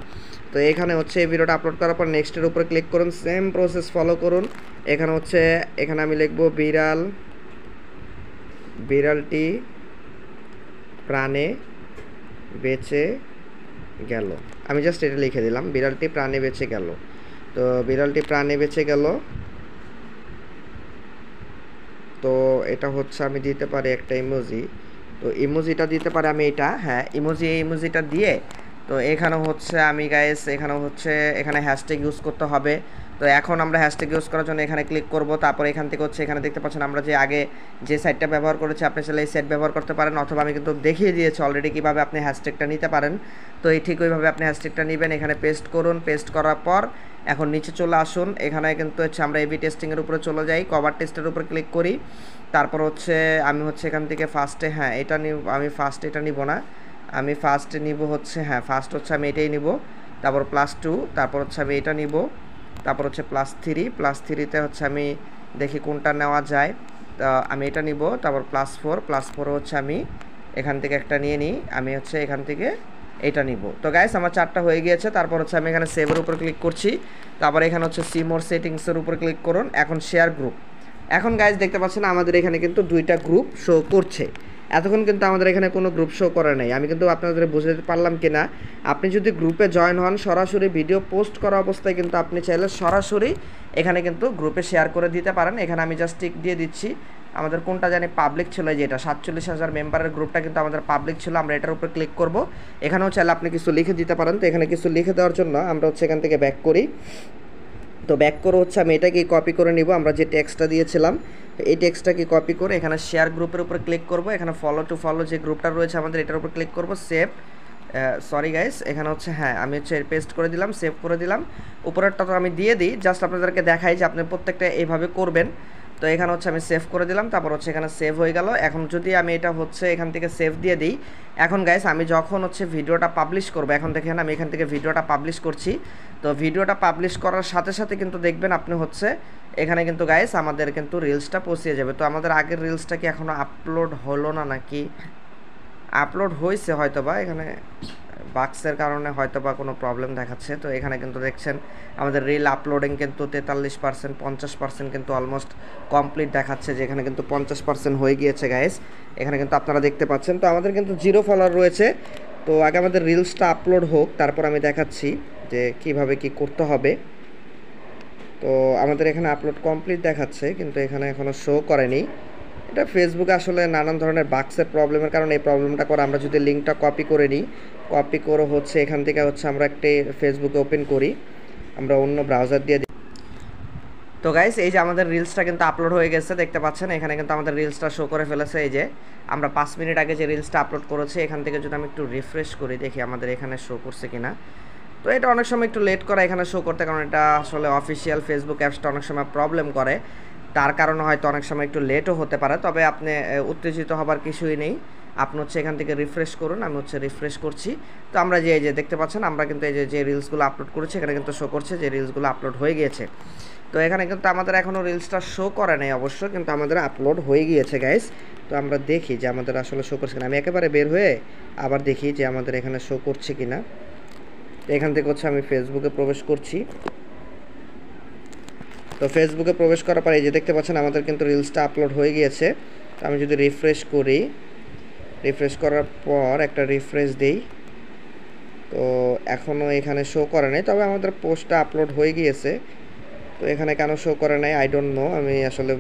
তো এখানে হচ্ছে এই ভিডিওটা আপলোড করার পর নেক্সটের উপরে ক্লিক করুন, সেম প্রসেস ফলো করুন। এখানে আমি লিখবো বিড়ালটি প্রাণে বেঁচে গেল। আমি জাস্ট এটা লিখে দিলাম, বিড়ালটি প্রাণে বেঁচে গেল। তো বিড়ালটি প্রাণে বেঁচে গেল। তো এটা হচ্ছে আমি দিতে পারি একটা ইমোজি। তো ইমোজিটা দিতে পারি আমি এটা, হ্যাঁ ইমোজিটা দিয়ে। তো এখানে হচ্ছে আমি গাইস এখানে হ্যাশট্যাগ ইউজ করতে হবে। তো এখন আমরা হ্যাশট্যাগ ইউজ করার জন্য এখানে ক্লিক করব। তারপর এখান থেকে হচ্ছে এখানে দেখতে পাচ্ছেন আমরা যে আগে যে সাইটটা ব্যবহার করেছি, আপনি চাইলে এই সাইট ব্যবহার করতে পারেন, অথবা আমি কিন্তু দেখিয়ে দিয়েছি অলরেডি কীভাবে আপনি হ্যাশট্যাগটা নিতে পারেন। তো এই ঠিক ওইভাবে আপনি হ্যাশট্যাগটা নেবেন, এখানে পেস্ট করুন। পেস্ট করার পর এখন নিচে চলে আসুন, এখানে কিন্তু হচ্ছে আমরা এবি টেস্টিংয়ের উপরে চলে যাই, কভার টেস্টের উপরে ক্লিক করি। তারপর হচ্ছে আমি হচ্ছে এখান থেকে ফার্স্টে আমি ফার্স্ট এটা নিব না, আমি ফার্স্ট নিব হচ্ছে ফার্স্ট হচ্ছে আমি এটাই নিব। তারপর +2, তারপর হচ্ছে আমি এটা নিব। তারপর হচ্ছে +3তে হচ্ছে আমি দেখি কোনটা নেওয়া যায়। তো আমি এটা নিব। তারপর +4 হচ্ছে আমি এখান থেকে একটা নিয়ে নিই, আমি হচ্ছে এখান থেকে এটা নিব। তো গাইস আমার 4টা হয়ে গিয়েছে। তারপর হচ্ছে আমি এখানে সেভের উপর ক্লিক করছি। তারপর এখানে হচ্ছে সি মোর সেটিংসের উপর ক্লিক করুন। এখন শেয়ার গ্রুপ। এখন গাইস দেখতে পাচ্ছেন আমাদের এখানে কিন্তু 2টা গ্রুপ শো করছে। এতক্ষণ কিন্তু আমাদের এখানে কোনো গ্রুপ শো করে নাই। আমি কিন্তু আপনাদের বুঝাতে পারলাম কি না, আপনি যদি গ্রুপে জয়েন হন, সরাসরি ভিডিও পোস্ট করা অবস্থায় কিন্তু আপনি চাইলে সরাসরি এখানে কিন্তু গ্রুপে শেয়ার করে দিতে পারেন। এখানে আমি জাস্ট টিক দিয়ে দিচ্ছি, আমাদের কোনটা জানি পাবলিক ছিল, যে এটা 47,000 মেম্বারের গ্রুপটা কিন্তু আমাদের পাবলিক ছিল। আমরা এটার উপর ক্লিক করব। এখানেও চাইলে আপনি কিছু লিখে দিতে পারেন। তো এখানে কিছু লিখে দেওয়ার জন্য আমরা হচ্ছে এখান থেকে ব্যাক করি। তো ব্যাক করে হচ্ছে আমি এটাকে কপি করে নিব, আমরা যে টেক্সটটা দিয়েছিলাম এই টেক্সটটাকে কপি করে এখানে শেয়ার গ্রুপের উপর ক্লিক করব। এখানে ফলো টু ফলো যে গ্রুপটা রয়েছে আমাদের, এটার উপর ক্লিক করব। সেভ, সরি গাইস, এখানে হচ্ছে হ্যাঁ আমি হচ্ছে পেস্ট করে দিলাম, সেভ করে দিলাম। উপরেরটা তো আমি দিয়ে দিই, জাস্ট আপনাদেরকে দেখাই যে আপনি প্রত্যেকটা এইভাবে করবেন। তো এখানে হচ্ছে আমি সেভ করে দিলাম, তারপর হচ্ছে এখানে সেভ হয়ে গেল। এখন যদি আমি এটা হচ্ছে এখান থেকে সেভ দিয়ে দিই, এখন গাইস আমি যখন হচ্ছে ভিডিওটা পাবলিশ করব, এখন দেখেন আমি এখান থেকে ভিডিওটা পাবলিশ করছি। তো ভিডিওটা পাবলিশ করার সাথে সাথে কিন্তু দেখবেন আপনি হচ্ছে এখানে কিন্তু গাইস আমাদের কিন্তু রিলসটা পৌঁছে যাবে। তো আমাদের আগের রিলসটা কি এখনও আপলোড হলো না নাকি? আপলোড হয়েছে হয়তো বা, এখানে বাক্সের কারণে হয়তো বা কোনো প্রবলেম দেখাচ্ছে। তো এখানে কিন্তু দেখছেন আমাদের রিল আপলোডিং কিন্তু 43%, 50% কিন্তু অলমোস্ট কমপ্লিট দেখাচ্ছে, যে এখানে কিন্তু 50% হয়ে গিয়েছে গাইস। এখানে কিন্তু আপনারা দেখতে পাচ্ছেন। তো আমাদের কিন্তু 0 ফলোয়ার রয়েছে। তো আগে আমাদের রিলসটা আপলোড হোক, তারপর আমি দেখাচ্ছি যে কিভাবে কি করতে হবে। তো আমাদের এখানে আপলোড কমপ্লিট দেখাচ্ছে, কিন্তু এখানে এখনও শো করেনি। এটা ফেসবুকে আসলে নানান ধরনের বাক্সের প্রবলেমের কারণে এই প্রবলেমটা করে। আমরা যদি লিঙ্কটা কপি করে নিই, কপি করে হচ্ছে এখান থেকে হচ্ছে আমরা একটা ফেসবুকে ওপেন করি, আমরা অন্য ব্রাউজার দিয়ে দিই। তো গাইস এই যে আমাদের রিলসটা কিন্তু আপলোড হয়ে গেছে, দেখতে পাচ্ছেন এখানে কিন্তু আমাদের রিলসটা শো করে ফেলেছে। এই যে আমরা 5 মিনিট আগে যে রিলসটা আপলোড করেছি, এখান থেকে যদি আমি একটু রিফ্রেশ করি, দেখি আমাদের এখানে শো করছে কিনা। তো এটা অনেক সময় একটু লেট করে এখানে শো করতে, কারণ এটা আসলে অফিসিয়াল ফেসবুক অ্যাপসটা অনেক সময় প্রবলেম করে, তার কারণে হয়তো অনেক সময় একটু লেটও হতে পারে। তবে আপনি উত্তেজিত হবার কিছুই নেই, আপনি হচ্ছে এখান থেকে রিফ্রেশ করুন। আমি হচ্ছে রিফ্রেশ করছি। তো আমরা যে এই যে দেখতে পাচ্ছেন আমরা কিন্তু এই যে রিলসগুলো আপলোড করেছি, এখানে কিন্তু শো করছে যে রিলসগুলো আপলোড হয়ে গিয়েছে। তো এখানে কিন্তু আমাদের এখনও রিলসটা শো করে নাই অবশ্য, কিন্তু আমাদের আপলোড হয়ে গিয়েছে গাইস। তো আমরা দেখি যে আমাদের আসলে শো করছে কিনা। আমি একেবারে বের হয়ে আবার দেখি যে আমাদের এখানে শো করছে কিনা। তো এখান থেকে হচ্ছে আমি ফেসবুকে প্রবেশ করছি। তো ফেসবুকে প্রবেশ করার পর এই যে দেখতে পাচ্ছেন আমাদের কিন্তু রিলসটা আপলোড হয়ে গিয়েছে। তো আমি যদি রিফ্রেশ করি, রিফ্রেশ করার পর একটা রিফ্রেশ দিই, তো এখনও এখানে শো করে নাই, তবে আমাদের পোস্টটা আপলোড হয়ে গিয়েছে। তো এখানে কেন শো করে নাই আই ডোন্ট নো, আমি আসলে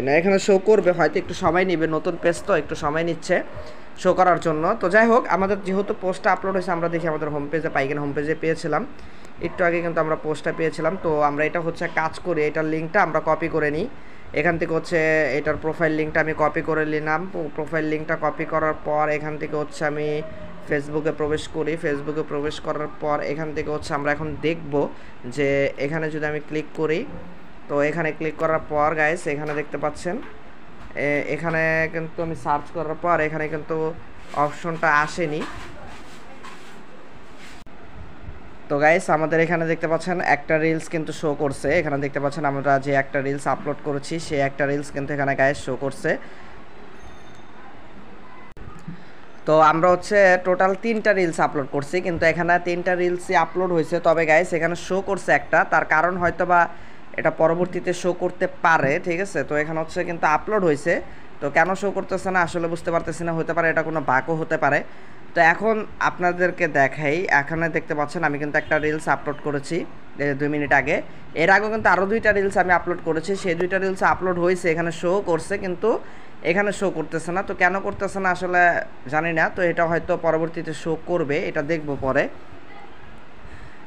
না, এখানে শো করবে, হয়তো একটু সময় নেবে, নতুন পেজ তো একটু সময় নিচ্ছে শো করার জন্য। তো যাই হোক, আমাদের যেহেতু পোস্টটা আপলোড হয়েছে, আমরা দেখি আমাদের হোম পেজে পাই কিনা। হোম পেজে পেয়েছিলাম একটু আগে, কিন্তু আমরা পোস্টটা পেয়েছিলাম। তো আমরা এটা হচ্ছে কাজ করি, এটার লিঙ্কটা আমরা কপি করে নিই। এখান থেকে হচ্ছে এটার প্রোফাইল লিঙ্কটা আমি কপি করে নিলাম। প্রোফাইল লিঙ্কটা কপি করার পর এখান থেকে হচ্ছে আমি ফেসবুকে প্রবেশ করি। ফেসবুকে প্রবেশ করার পর এখান থেকে হচ্ছে আমরা এখন দেখব যে এখানে যদি আমি ক্লিক করি, তো এখানে ক্লিক করার পর গাইস এখানে দেখতে পাচ্ছেন এখানে কিন্তু আমি সার্চ করার পর এখানে কিন্তু অপশনটা আসেনি। তো গাইস আমাদের এখানে দেখতে পাচ্ছেন একটা রিলস কিন্তু শো করছে। এখানে দেখতে পাচ্ছেন আমরা যে একটা রিলস আপলোড করেছি, সেই একটা রিলস কিন্তু এখানে গাইস শো করছে। তো আমরা হচ্ছে টোটাল 3টা রিলস আপলোড করছি, কিন্তু এখানে 3টা রিলসই আপলোড হয়েছে। তবে গাইস এখানে শো করছে একটা, তার কারণ হয়তো বা এটা পরবর্তীতে শো করতে পারে, ঠিক আছে। তো এখানে হচ্ছে কিন্তু আপলোড হয়েছে, তো কেন শো করতেছে না আসলে বুঝতে পারতেছি না, হতে পারে এটা কোনো বাগও হতে পারে। তো এখন আপনাদেরকে দেখাই, এখানে দেখতে পাচ্ছেন আমি কিন্তু একটা রিলস আপলোড করেছি 2 মিনিট আগে। এর আগেও কিন্তু আরও 2টা রিলস আমি আপলোড করেছি, সেই 2টা রিলস আপলোড হয়েছে, এখানে শো করছে, কিন্তু এখানে শো করতেছে না। তো কেন করতেছে না আসলে জানি না, তো এটা হয়তো পরবর্তীতে শো করবে, এটা দেখবো পরে।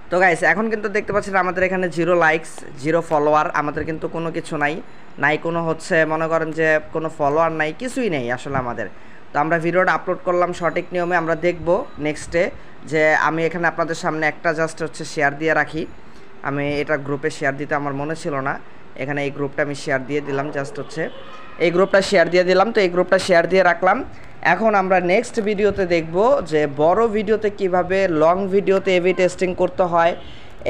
তো গাইস এখন কিন্তু দেখতে পাচ্ছেন আমাদের এখানে 0 লাইকস, 0 ফলোয়ার, আমাদের কিন্তু কোনো কিছু নাই কোনো হচ্ছে মনে করেন যে কোনো ফলোয়ার নাই, কিছুই নেই আসলে আমাদের। তো আমরা ভিডিওটা আপলোড করলাম সঠিক নিয়মে, আমরা দেখব নেক্সটে যে আমি এখানে আপনাদের সামনে একটা জাস্ট হচ্ছে শেয়ার দিয়ে রাখি। আমি এটা গ্রুপে শেয়ার দিতে আমার মনে ছিল না, এখানে এই গ্রুপটা আমি শেয়ার দিয়ে দিলাম, জাস্ট হচ্ছে এই গ্রুপটা শেয়ার দিয়ে দিলাম। তো এই গ্রুপটা শেয়ার দিয়ে রাখলাম। এখন আমরা নেক্সট ভিডিওতে দেখব যে বড় ভিডিওতে কিভাবে লং ভিডিওতে এভি টেস্টিং করতে হয়,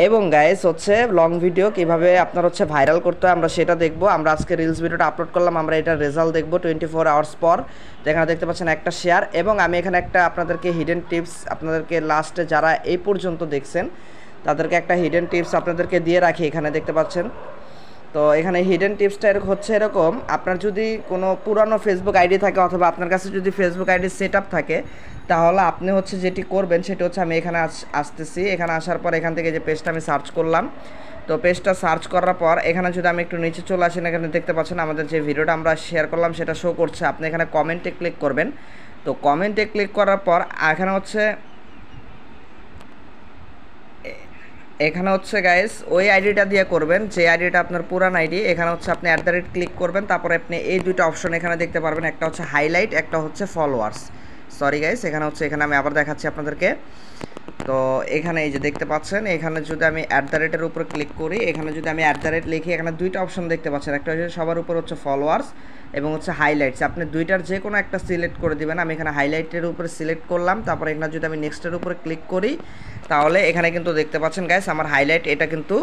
এবং গাইস হচ্ছে লং ভিডিও কিভাবে আপনার হচ্ছে ভাইরাল করতে হয় আমরা সেটা দেখব। আমরা আজকে রিলস ভিডিওটা আপলোড করলাম, আমরা এটার রেজাল্ট দেখব 24 আওয়ার্স পর। তো এখানে দেখতে পাচ্ছেন একটা শেয়ার, এবং আমি এখানে একটা আপনাদেরকে হিডেন টিপস, আপনাদেরকে লাস্টে যারা এই পর্যন্ত দেখছেন তাদেরকে একটা হিডেন টিপস আপনাদেরকে দিয়ে রাখি, এখানে দেখতে পাচ্ছেন। তো এখানে হিডেন টিপসটা হচ্ছে এরকম, আপনার যদি কোনো পুরানো ফেসবুক আইডি থাকে অথবা আপনার কাছে যদি ফেসবুক আইডি সেট আপ থাকে, তাহলে আপনি হচ্ছে যেটি করবেন সেটা হচ্ছে আমি এখানে আসতেছি। এখানে আসার পর এখান থেকে যে পেজটা আমি সার্চ করলাম, তো পেজটা সার্চ করার পর এখানে যদি আমি একটু নিচে চলে আসি, এখানে দেখতে পাচ্ছেন আমাদের যে ভিডিওটা আমরা শেয়ার করলাম সেটা শো করছে। আপনি এখানে কমেন্টে ক্লিক করবেন। তো কমেন্টে ক্লিক করার পর এখানে হচ্ছে গাইস ওই আইডিটা দিয়ে করবেন যে আইডিটা আপনার পুরান আইডি। এখানে হচ্ছে আপনি @ ক্লিক করবেন, তারপরে আপনি এই দুইটা অপশন এখানে দেখতে পারবেন, একটা হচ্ছে হাইলাইট, একটা হচ্ছে ফলোয়ার্স। সরি গাইস, এখানে আমি আবার দেখাচ্ছি আপনাদেরকে। তো এখানে এই যে দেখতে পাচ্ছেন, এখানে যদি আমি @এর উপর ক্লিক করি, এখানে যদি আমি @ লিখি, এখানে দুইটা অপশন দেখতে পাচ্ছেন, একটা হচ্ছে সবার উপর হচ্ছে ফলোয়ার্স এবং হচ্ছে হাইলাইটস। আপনি দুইটার যে কোনো একটা সিলেক্ট করে দিবেন। আমি এখানে হাইলাইটের উপরে সিলেক্ট করলাম, তারপরে এখানে যদি আমি নেক্সটের উপরে ক্লিক করি, তাহলে এখানে কিন্তু দেখতে পাচ্ছেন গাইস আমার হাইলাইট এটা কিন্তু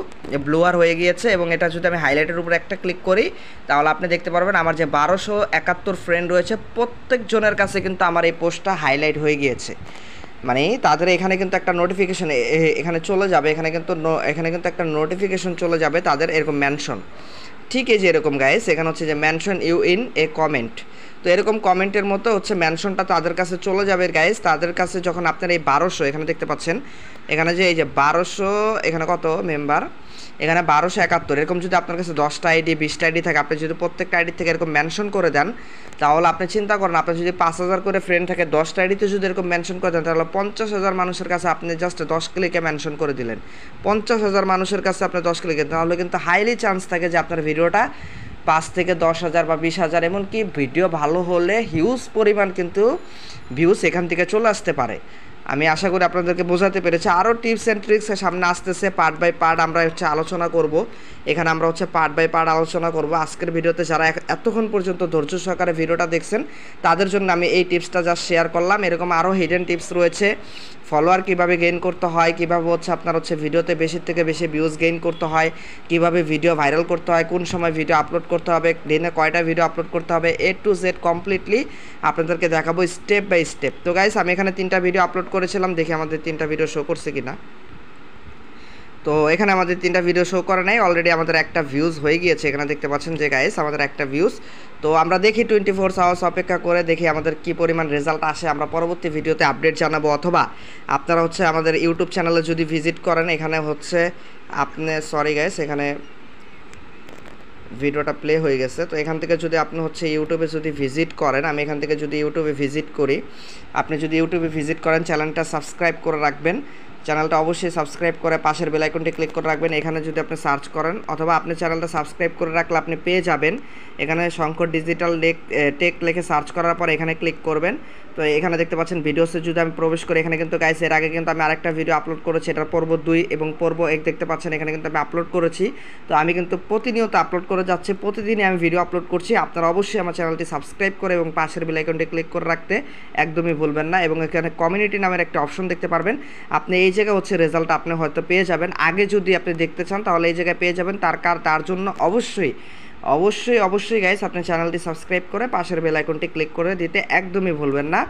ব্লুয়ার হয়ে গিয়েছে। এবং এটা যদি আমি হাইলাইটের উপরে একটা ক্লিক করি, তাহলে আপনি দেখতে পারবেন আমার যে 1271 ফ্রেন্ড রয়েছে প্রত্যেকজনের কাছে কিন্তু আমার এই পোস্টটা হাইলাইট হয়ে গিয়েছে। মানে তাদের এখানে কিন্তু একটা নোটিফিকেশন এখানে চলে যাবে, এখানে কিন্তু একটা নোটিফিকেশন চলে যাবে তাদের এরকম মেনশন। ঠিক এই যে এরকম গাইস, এখানে হচ্ছে যে mention you in a comment. তো এরকম কমেন্টের মতো হচ্ছে মেনশনটা তাদের কাছে চলে যাবে গাইস। তাদের কাছে যখন আপনার এই 1200 এখানে দেখতে পাচ্ছেন, এখানে যে এই যে 1200 এখানে কত মেম্বার, এখানে 1271 এরকম যদি আপনার কাছে 10টা আইডি 20টা আইডি থাকে, আপনি যদি প্রত্যেকটা আইডি থেকে এরকম মেনশন করে দেন, তাহলে আপনি চিন্তা করেন আপনার যদি 5000 করে ফ্রেন্ড থাকে, 10টা আইডিতে যদি এরকম মেনশন করে দেন, তাহলে 50,000 মানুষের কাছে আপনি জাস্ট 10 ক্লিকে মেনশন করে দিলেন। 50,000 মানুষের কাছে আপনি 10 ক্লিকে, তাহলে কিন্তু হাইলি চান্স থাকে যে আপনার ভিডিওটা 5 থেকে 10,000 বা 20,000, এমনকি ভিডিও ভালো হলে হিউজ পরিমাণ কিন্তু ভিউজ এখান থেকে চলে আসতে পারে। আমি আশা করি আপনাদেরকে বোঝাতে পেরেছি। আরও টিপস অ্যান্ড ট্রিক্স সামনে আসতেছে, পার্ট বাই পার্ট আমরা হচ্ছে আলোচনা করব। এখানে আমরা হচ্ছে পার্ট বাই পার্ট আলোচনা করব। আজকের ভিডিওতে যারা এতক্ষণ পর্যন্ত ধৈর্য সহকারে ভিডিওটা দেখছেন, তাদের জন্য আমি এই টিপসটা জাস্ট শেয়ার করলাম। এরকম আরও হিডেন টিপস রয়েছে, ফলোয়ার কীভাবে গেইন করতে হয়, কীভাবে হচ্ছে আপনার হচ্ছে ভিডিওতে বেশি থেকে বেশি ভিউজ গেইন করতে হয়, কীভাবে ভিডিও ভাইরাল করতে হয়, কোন সময় ভিডিও আপলোড করতে হবে, দিনে কয়টা ভিডিও আপলোড করতে হবে, A to Z কমপ্লিটলি আপনাদেরকে দেখাবো স্টেপ বাই স্টেপ। তো গাইস, আমি এখানে 3টা ভিডিও আপলোড করেছিলাম, দেখি আমাদের 3টা ভিডিও শো করছে কিনা। তো এখানে আমাদের 3টা ভিডিও শো করে নাই, অলরেডি আমাদের একটা ভিউজ হয়ে গিয়েছে। এখানে দেখতে পাচ্ছেন যে গাইস আমাদের একটা ভিউজ। তো আমরা দেখি 24 আওয়ার্স অপেক্ষা করে দেখি আমাদের কি পরিমাণ রেজাল্ট আসে। আমরা পরবর্তী ভিডিওতে আপডেট জানাবো, অথবা আপনারা হচ্ছে আমাদের ইউটিউব চ্যানেলে যদি ভিজিট করেন, এখানে হচ্ছে আপনি সরি গাইস, এখানে ভিডিওটা প্লে হয়ে গেছে। তো এখান থেকে যদি আপনি হচ্ছে ইউটিউবে যদি ভিজিট করেন, আমি এখান থেকে যদি ইউটিউবে ভিজিট করি, আপনি যদি ইউটিউবে ভিজিট করেন, চ্যানেলটা সাবস্ক্রাইব করে রাখবেন। চ্যানেলটা অবশ্যই সাবস্ক্রাইব করে পাশের বেল আইকনটি ক্লিক করে রাখবেন। এখানে যদি আপনি সার্চ করেন, অথবা আপনি চ্যানেলটা সাবস্ক্রাইব করে রাখলে আপনি পেয়ে যাবেন, এখানে শঙ্কর ডিজিটাল টেক লিখে সার্চ করার পর এখানে ক্লিক করবেন। তো এখানে দেখতে পাচ্ছেন ভিডিওসে যদি আমি প্রবেশ করি, এখানে কিন্তু গাইস এর আগে কিন্তু আমি আরেকটা ভিডিও আপলোড করেছি, এটার পর্ব 2 এবং পর্ব 1 দেখতে পাচ্ছেন, এখানে কিন্তু আমি আপলোড করেছি। তো আমি কিন্তু প্রতিনিয়ত আপলোড করে যাচ্ছি, প্রতিদিনই আমি ভিডিও আপলোড করছি। আপনারা অবশ্যই আমার চ্যানেলটি সাবস্ক্রাইব করে এবং পাশের বেল আইকনটি ক্লিক করে রাখতে একদমই ভুলবেন না। এবং এখানে কমিউনিটি নামের একটা অপশন দেখতে পারবেন, আপনি এই জায়গায় হচ্ছে রেজাল্ট আপনি হয়তো পেয়ে যাবেন। আগে যদি আপনি দেখতে চান তাহলে এই জায়গায় পেয়ে যাবেন। তার জন্য অবশ্যই গাইস আপনি চ্যানেলটি সাবস্ক্রাইব করে পাশের বেল আইকনটি ক্লিক করে দিতে একদমই ভুলবেন না।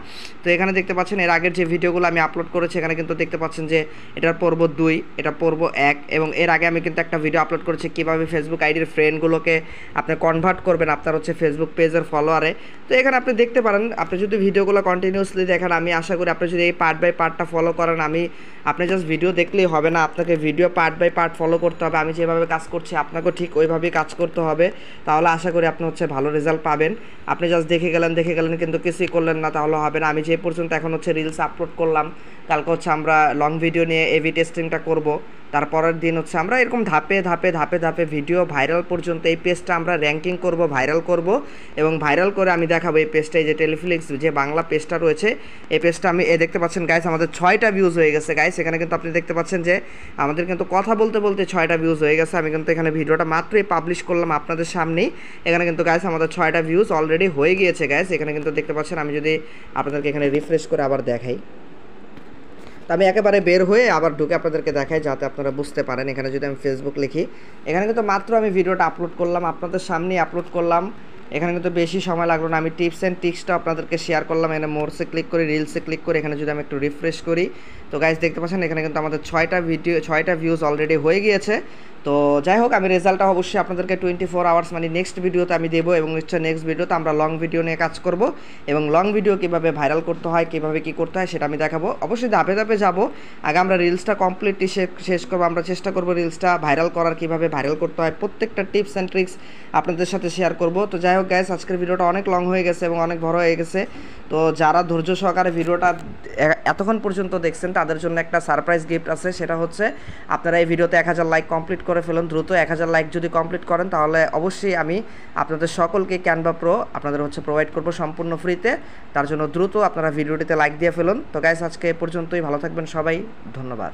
তো এখানে দেখতে পাচ্ছেন এর আগের যে ভিডিওগুলো আমি আপলোড করেছি, এখানে কিন্তু দেখতে পাচ্ছেন যে এটার পর্ব 2, এটা পর্ব 1, এবং এর আগে আমি কিন্তু একটা ভিডিও আপলোড করেছি কীভাবে ফেসবুক আইডির ফ্রেন্ডগুলোকে আপনি কনভার্ট করবেন আপনার হচ্ছে ফেসবুক পেজের ফলোয়ারে। তো এখানে আপনি দেখতে পারেন, আপনি যদি ভিডিওগুলো কন্টিনিউসলি দেখেন, আমি আশা করি আপনি যদি এই পার্ট বাই পার্টটা ফলো করেন, আপনি জাস্ট ভিডিও দেখলেই হবে না, আপনাকে video part by part follow করতে হবে। আমি যেভাবে কাজ করছি আপনাকেও ঠিক ওইভাবেই কাজ করতে হবে, তাহলে আশা করি আপনি হচ্ছে ভালো রেজাল্ট পাবেন। আপনি জাস্ট দেখে গেলেন কিন্তু কিছুই করলেন না, তাহলে হবে না। আমি যে পর্যন্ত এখন হচ্ছে রিলস আপলোড করলাম, কালকে হচ্ছে আমরা লং ভিডিও নিয়ে এভি টেস্টিংটা করব, তারপরের দিন হচ্ছে আমরা এরকম ধাপে ধাপে ভিডিও ভাইরাল পর্যন্ত এই পেজটা আমরা র্যাঙ্কিং করব, ভাইরাল করব, এবং ভাইরাল করে আমি দেখাবো এই পেজটা, এই যে টেলিফ্লিক্স যে বাংলা পেজটা রয়েছে, এই পেজটা আমি দেখতে পাচ্ছেন গাইস আমাদের 6টা ভিউজ হয়ে গেছে গাইস। এখানে কিন্তু আপনি দেখতে পাচ্ছেন যে আমাদের কিন্তু কথা বলতে 6টা ভিউজ হয়ে গেছে। আমি কিন্তু এখানে ভিডিওটা মাত্রই পাবলিশ করলাম আপনাদের সামনেই। এখানে কিন্তু গাইস আমাদের 6টা ভিউজ অলরেডি হয়ে গিয়েছে গাইস। এখানে কিন্তু দেখতে পাচ্ছেন, আমি যদি আপনাদেরকে এখানে রিফ্রেশ করে আবার দেখাই, আমি একেবারে বের হয়ে আবার ঢুকে আপনাদেরকে দেখাই যাতে আপনারা বুঝতে পারেন। এখানে যদি আমি ফেসবুক লিখি, এখানে কিন্তু মাত্র আমি ভিডিওটা আপলোড করলাম, আপনাদের সামনেই আপলোড করলাম। এখানে কিন্তু বেশি সময় লাগলো না, আমি টিপস অ্যান্ড ট্রিক্সটা আপনাদেরকে শেয়ার করলাম। এখানে মোরসে ক্লিক করি, রিলসে ক্লিক করি, এখানে যদি আমি একটু রিফ্রেশ করি, তো গাইস দেখতে পাচ্ছেন এখানে কিন্তু আমাদের 6টা ভিউজ অলরেডি হয়ে গিয়েছে। তো যাই হোক, আমি রেজাল্টটা অবশ্যই আপনাদেরকে 24 আওয়ার্স মানে নেক্সট ভিডিওতে আমি দেবো, এবং নিশ্চয়ই নেক্সট ভিডিওতে আমরা লং ভিডিও নিয়ে কাজ করব, এবং লং ভিডিও কীভাবে ভাইরাল করতে হয়, কীভাবে কী করতে হয় সেটা আমি দেখাবো। অবশ্যই ধাপে ধাপে যাব, আগে আমরা রিলসটা কমপ্লিটলি শেষ করবো। আমরা চেষ্টা করব রিলসটা ভাইরাল করার, কীভাবে ভাইরাল করতে হয় প্রত্যেকটা টিপস অ্যান্ড ট্রিক্স আপনাদের সাথে শেয়ার করব। তো যাই হোক গাইস, আজকের ভিডিওটা অনেক লং হয়ে গেছে এবং অনেক বড় হয়ে গেছে। তো যারা ধৈর্য সহকারে ভিডিওটা এতক্ষণ পর্যন্ত দেখছেন তাদের জন্য একটা সারপ্রাইজ গিফট আছে, সেটা হচ্ছে আপনারা এই ভিডিওতে 1000 লাইক কমপ্লিট করে ফেলুন দ্রুত। 1000 লাইক যদি কমপ্লিট করেন তাহলে অবশ্যই আমি আপনাদের সকলকে ক্যানভা প্রো আপনাদের প্রোভাইড করব সম্পূর্ণ ফ্রিতে। তার জন্য দ্রুত আপনারা ভিডিওটিতে লাইক দিয়ে ফেলুন। তো গাইস, আজকে এ পর্যন্তই, ভালো থাকবেন সবাই, ধন্যবাদ।